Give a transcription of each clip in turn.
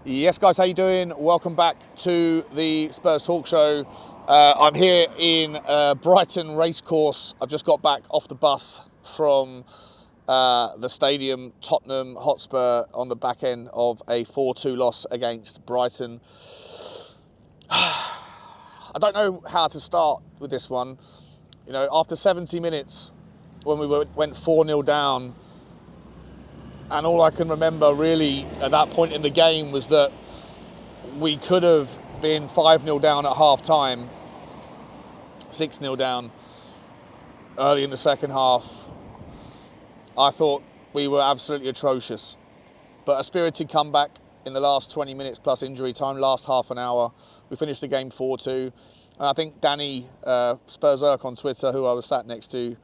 Yes, guys, how you doing? Welcome back to the Spurs Talk Show. I'm here in Brighton Racecourse. I've just got back off the bus from the stadium, Tottenham Hotspur, on the back end of a 4-2 loss against Brighton. I don't know how to start with this one. You know, after 70 minutes, when we went 4-0 down, and all I can remember really at that point in the game was that we could have been 5-0 down at half time, 6-0 down early in the second half. I thought we were absolutely atrocious. But a spirited comeback in the last 20 minutes plus injury time, last half an hour. We finished the game 4-2. And I think Danny Spurzerk on Twitter, who I was sat next to,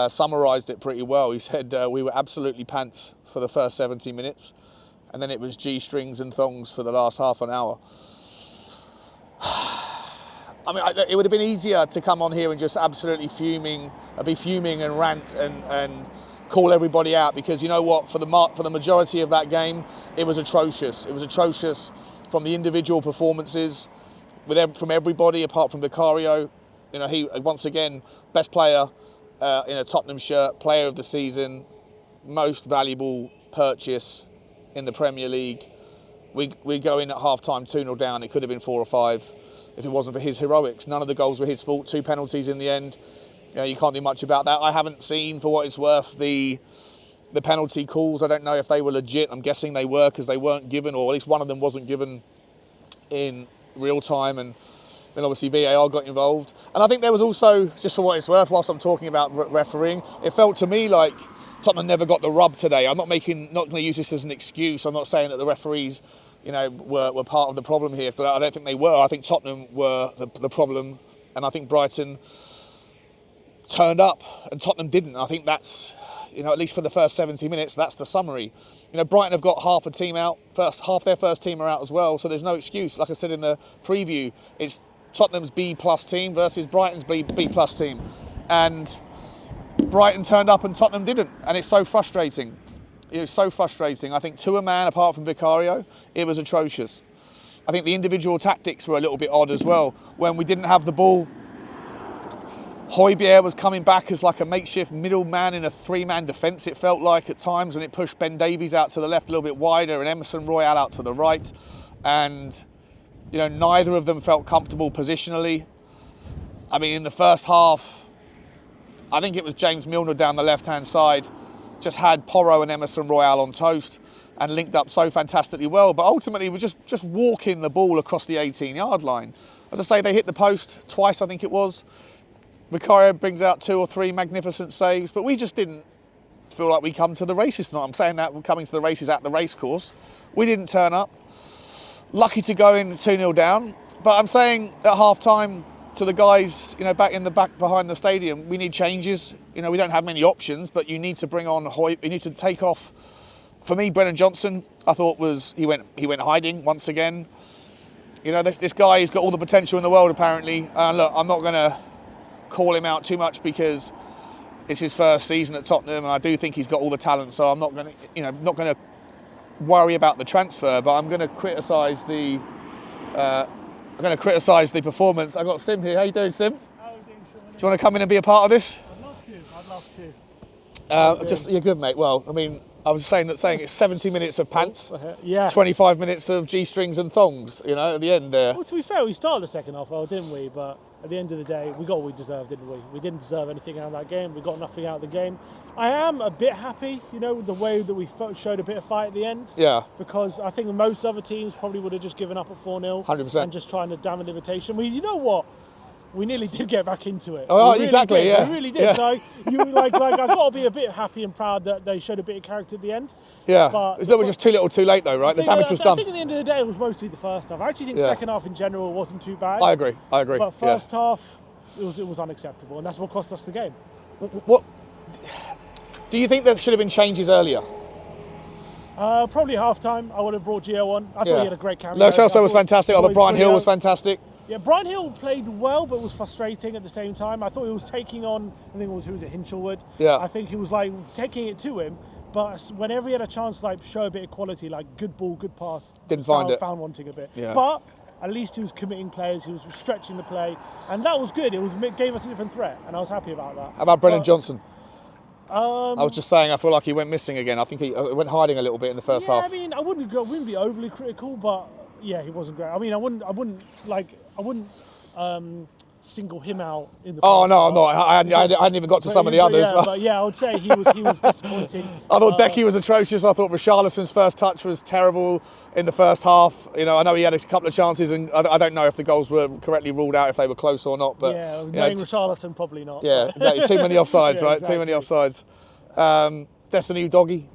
summarised it pretty well. He said we were absolutely pants for the first 70 minutes, and then it was G-strings and thongs for the last half an hour. I mean, it would have been easier to come on here and just absolutely be fuming and rant and call everybody out, because you know what, for the majority of that game, it was atrocious. It was atrocious from the individual performances, from everybody apart from Vicario. You know, he once again best player in a Tottenham shirt, player of the season, most valuable purchase in the Premier League. We go in at half time 2-0 down. It could have been 4 or 5 if it wasn't for his heroics. None of the goals were his fault. 2 penalties in the end. You know, you can't do much about that. I haven't seen, for what it's worth, the penalty calls. I don't know if they were legit. I'm guessing they were, because they weren't given, or at least one of them wasn't given in real time, and then obviously VAR got involved. And I think there was also, just for what it's worth, whilst I'm talking about refereeing, it felt to me like Tottenham never got the rub today. I'm not going to use this as an excuse. I'm not saying that the referees, you know, were part of the problem here. I don't think they were. I think Tottenham were the problem, and I think Brighton turned up and Tottenham didn't. I think that's, you know, at least for the first 70 minutes, that's the summary. You know, Brighton have got half a team out, half their first team are out as well, so there's no excuse. Like I said in the preview, it's Tottenham's B-plus team versus Brighton's B-plus team. And Brighton turned up and Tottenham didn't, and it's so frustrating. It was so frustrating. I think to a man, apart from Vicario, it was atrocious. I think the individual tactics were a little bit odd as well. When we didn't have the ball, Højbjerg was coming back as like a makeshift middleman in a 3-man defence, it felt like at times, and it pushed Ben Davies out to the left a little bit wider and Emerson Royal out to the right. And, you know, neither of them felt comfortable positionally. I mean, in the first half, I think it was James Milner down the left-hand side, just had Porro and Emerson Royal on toast and linked up so fantastically well. But ultimately, we're just walking the ball across the 18-yard line. As I say, they hit the post twice, I think it was. Vicario brings out 2 or 3 magnificent saves, but we just didn't feel like we come to the races tonight. I'm saying that we're coming to the races at the racecourse. We didn't turn up. Lucky to go in 2-0 down, but I'm saying at half-time to the guys, you know, back in the back behind the stadium, we need changes. You know, we don't have many options, but you need to bring on Højbjerg. You need to take off. For me, Brennan Johnson, I thought he went hiding once again. You know, this guy has got all the potential in the world apparently. Look, I'm not going to call him out too much because it's his first season at Tottenham, and I do think he's got all the talent. So I'm not going to worry about the transfer, but I'm going to criticise the performance. I've got Sim here. How you doing, Sim? How are you doing, Sean? Do you want to come in and be a part of this? I'd love to. You're good, mate. Well, I mean, I was saying it's 70 minutes of pants, yeah, 25 minutes of G-strings and thongs. You know, at the end there. Well, to be fair, we started the second half well, didn't we? But at the end of the day, we got what we deserved, didn't we? We didn't deserve anything out of that game. We got nothing out of the game. I am a bit happy, you know, with the way that we showed a bit of fight at the end. Yeah. Because I think most other teams probably would have just given up at 4-0. 100%. And just trying to damn an imitation. Well, you know what? We nearly did get back into it. Oh, really exactly, did. yeah. We really did. Yeah. So, I got to be a bit happy and proud that they showed a bit of character at the end. Yeah. But It was just too little too late, though, right? The damage was done. I think at the end of the day, it was mostly the first half. I actually think second half in general wasn't too bad. I agree. But first half, it was unacceptable, and that's what cost us the game. What do you think there should have been changes earlier? Probably half-time. I would have brought Gio on. I thought he had a great cameo. Lo Celso was fantastic. Brian Hill was fantastic. Yeah, Brian Hill played well, but was frustrating at the same time. I thought he was taking on, who was it, Hinchelwood? Yeah. I think he was like taking it to him, But whenever he had a chance to like show a bit of quality, like good ball, good pass, Didn't find it. Found wanting a bit. Yeah. But at least he was committing players, he was stretching the play, and that was good. It gave us a different threat, and I was happy about that. How about Brennan Johnson? I Um, was just saying, I feel like he went missing again. I think he went hiding a little bit in the first yeah, half. I mean, I wouldn't be overly critical, but yeah, he wasn't great. I mean, I wouldn't single him out in the. Oh first no, half. I'm not. I hadn't even got to some of the others. Yeah, I would say he was disappointing. I thought Decky was atrocious. I thought Richarlison's first touch was terrible in the first half. You know, I know he had a couple of chances, and I don't know if the goals were correctly ruled out, if they were close or not. But yeah, you knowing know, Richarlison, probably not. yeah, exactly. Too many offsides, Yeah, right? exactly. Too many offsides. Destiny Doggy,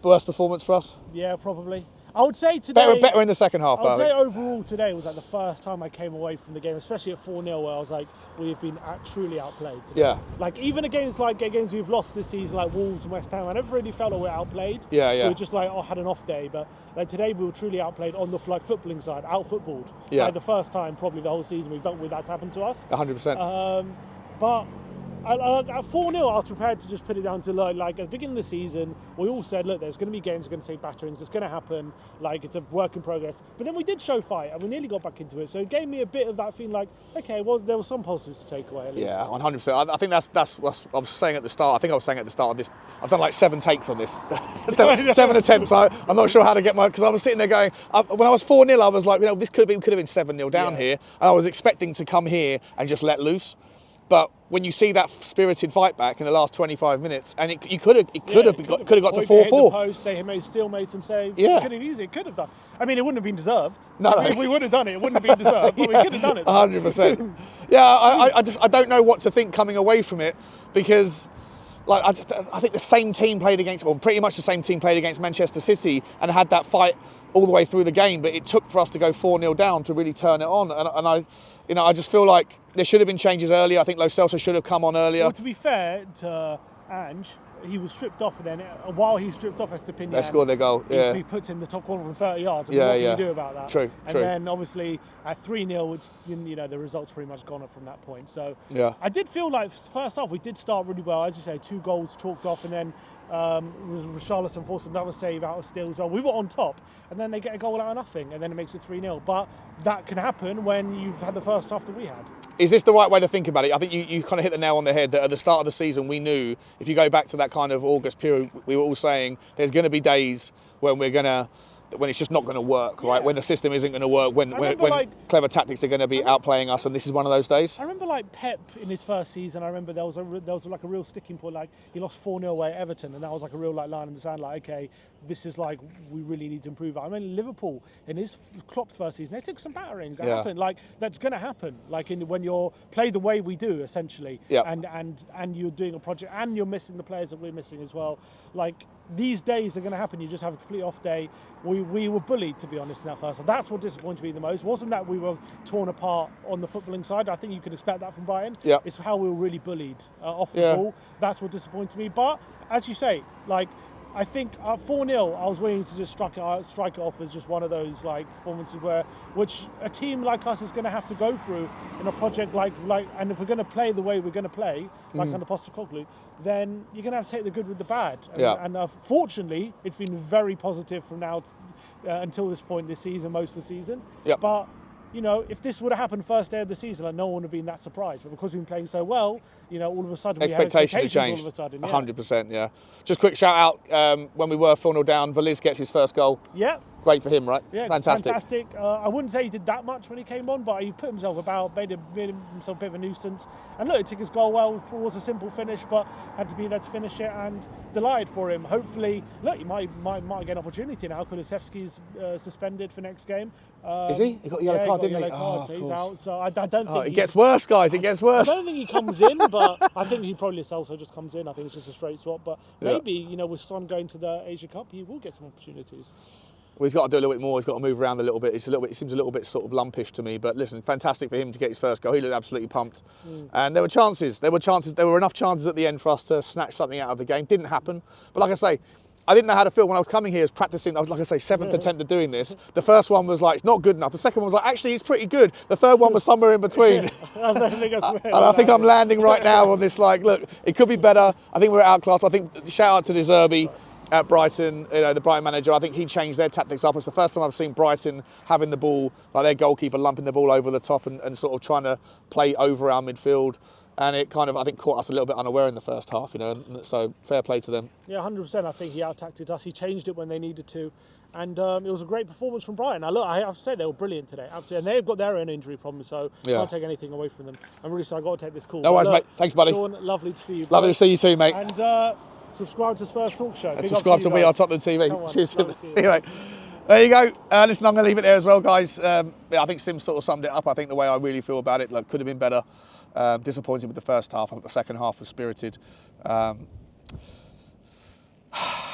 worst performance for us. Yeah, probably. I would say today. Better in the second half. I would say think. overall today was like the first time I came away from the game, especially at 4-0, where I was like, we've been truly outplayed today. Yeah. Like even against like games we've lost this season, like Wolves and West Ham, I never really felt like we're outplayed. Yeah, yeah. We were just like, had an off day, but like today we were truly outplayed on the like footballing side, out-footballed. Yeah. Like the first time probably the whole season that's happened to us. 100%. But at 4-0, I was prepared to just put it down to like at the beginning of the season, we all said, look, there's going to be games, going to take batterings, it's going to happen, like it's a work in progress. But then we did show fight, and we nearly got back into it. So it gave me a bit of that feeling like, okay, well, there were some positives to take away at least. Yeah, 100%. I think that's what I was saying at the start. I think I was saying at the start of this, I've done like 7 takes on this. seven attempts. I'm not sure how to get because I was sitting there going, when I was 4-0, I was like, you know, this could have been 7-0 down here. And I was expecting to come here and just let loose. But when you see that spirited fight back in the last 25 minutes, and it could have got to 4-4. They still made some saves. Yeah. It could have done. I mean, it wouldn't have been deserved. No. If we would have done it, it wouldn't have been deserved, but we could have done it. 100%. Yeah, I don't know what to think coming away from it, because like I think the same team played against, or pretty much the same team played against Manchester City and had that fight all the way through the game, but it took for us to go 4-0 down to really turn it on. And I just feel like there should have been changes earlier. I think Lo Celso should have come on earlier. Well, to be fair to Ange, he was stripped off, and then while he's stripped off Estepinian, They scored their goal. Yeah. He puts in the top corner from 30 yards. Yeah, what can yeah. you do about that? True. And then obviously at 3-0, it's, you know, the result's pretty much gone from that point. So yeah. I did feel like first half we did start really well, as you say, 2 goals chalked off, and then Richarlison forced another save out of steal as well. We were on top, and then they get a goal out of nothing, and then it makes it 3-0. But that can happen when you've had the first half that we had. Is this the right way to think about it? I think you kind of hit the nail on the head that at the start of the season we knew, if you go back to that kind of August period, we were all saying there's going to be days when when it's just not going to work, right? When the system isn't going to work, when clever tactics are going to be outplaying us, and this is one of those days. I remember like Pep in his first season. I remember there was like a real sticking point. Like he lost 4-0 away at Everton, and that was like a real like line in the sand. Like, okay, this is like we really need to improve. I mean, Liverpool in his Klopp's first season, they took some batterings. That happened. Like that's going to happen. Like when you're play the way we do, essentially. Yeah. And you're doing a project, and you're missing the players that we're missing as well. Like these days are going to happen. You just have a complete off day. We were bullied, to be honest, in that first half. That's what disappointed me the most. Wasn't that we were torn apart on the footballing side. I think you could expect that from Brighton. Yeah. It's how we were really bullied off the ball. That's what disappointed me. But as you say, like I think at 4-0, I was willing to just strike it off as just one of those like performances which a team like us is going to have to go through in a project like and if we're going to play the way we're going to play, like under Postecoglou, then you're going to have to take the good with the bad. And fortunately, it's been very positive from now until this point this season, most of the season. Yep. But you know, if this would have happened first day of the season, like, no one would have been that surprised. But because we've been playing so well, you know, all of a sudden we have expectations changed. all of a sudden. 100%, yeah. Just quick shout out, when we were 4-0 down, Veliz gets his first goal. Yeah. Great for him, right? Yeah, fantastic. I wouldn't say he did that much when he came on, but he put himself about, made himself a bit of a nuisance. And look, he took his goal well. It was a simple finish, but had to be there to finish it. And delighted for him. Hopefully, look, he might get an opportunity now. Kulusevski's suspended for next game. Is he? He got a yellow card, didn't he? So he's out. So I don't think it gets worse, guys. It gets worse. I don't think he comes in, but I think he probably also just comes in. I think it's just a straight swap. But maybe, you know, with Son going to the Asia Cup, he will get some opportunities. Well, he's got to do a little bit more. He's got to move around a little bit. It seems a little bit sort of lumpish to me. But listen, fantastic for him to get his first goal. He looked absolutely pumped. And there were chances. There were enough chances at the end for us to snatch something out of the game. Didn't happen. But like I say, I didn't know how to feel when I was coming here. I was practicing. I was, like I say, 7th attempt at doing this. The first one was like, it's not good enough. The second one was like, actually, it's pretty good. The third one was somewhere in between. And I think I'm landing right now on this. Like, look, it could be better. I think we're outclassed. I think shout out to De Zerbi. at Brighton, you know, the Brighton manager, I think he changed their tactics up. It's the first time I've seen Brighton having the ball, like their goalkeeper lumping the ball over the top and sort of trying to play over our midfield. And it kind of, I think, caught us a little bit unaware in the first half, you know, and so fair play to them. Yeah, 100%. I think he out-tacted us. He changed it when they needed to. And it was a great performance from Brighton. Now, look, I have to say they were brilliant today, absolutely. And they've got their own injury problems, so can't take anything away from them. I'm really sorry, I've got to take this call. No worries, mate. Thanks, buddy. Sean, lovely to see you. Lovely to see you too, mate. And subscribe to Spurs Talk Show. And subscribe to We Are Tottenham TV. Cheers. Anyway, there you go. Listen, I'm going to leave it there as well, guys. Yeah, I think Sim sort of summed it up. I think the way I really feel about it, like, could have been better. Disappointed with the first half. I think the second half was spirited.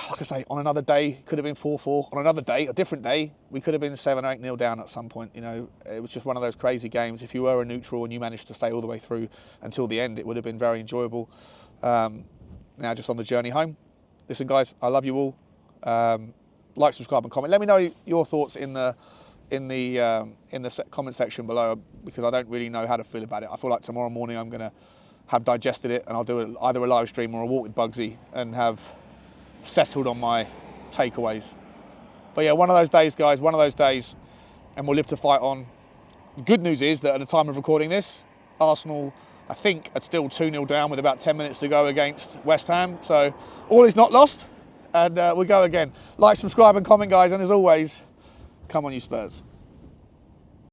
Like I say, on another day, could have been 4-4. On another day, a different day, we could have been 7 or 8-0 down at some point. You know, it was just one of those crazy games. If you were a neutral and you managed to stay all the way through until the end, it would have been very enjoyable. Now, just on the journey home. Listen, guys, I love you all. Like, subscribe, and comment. Let me know your thoughts in the comment section below, because I don't really know how to feel about it. I feel like tomorrow morning I'm going to have digested it, and I'll do either a live stream or a walk with Bugsy and have settled on my takeaways. But yeah, one of those days, guys, one of those days, and we'll live to fight on. The good news is that at the time of recording this, Arsenal, I think, are still 2-0 down with about 10 minutes to go against West Ham. So all is not lost, and we'll go again. Like, subscribe and comment, guys, and as always, come on you Spurs.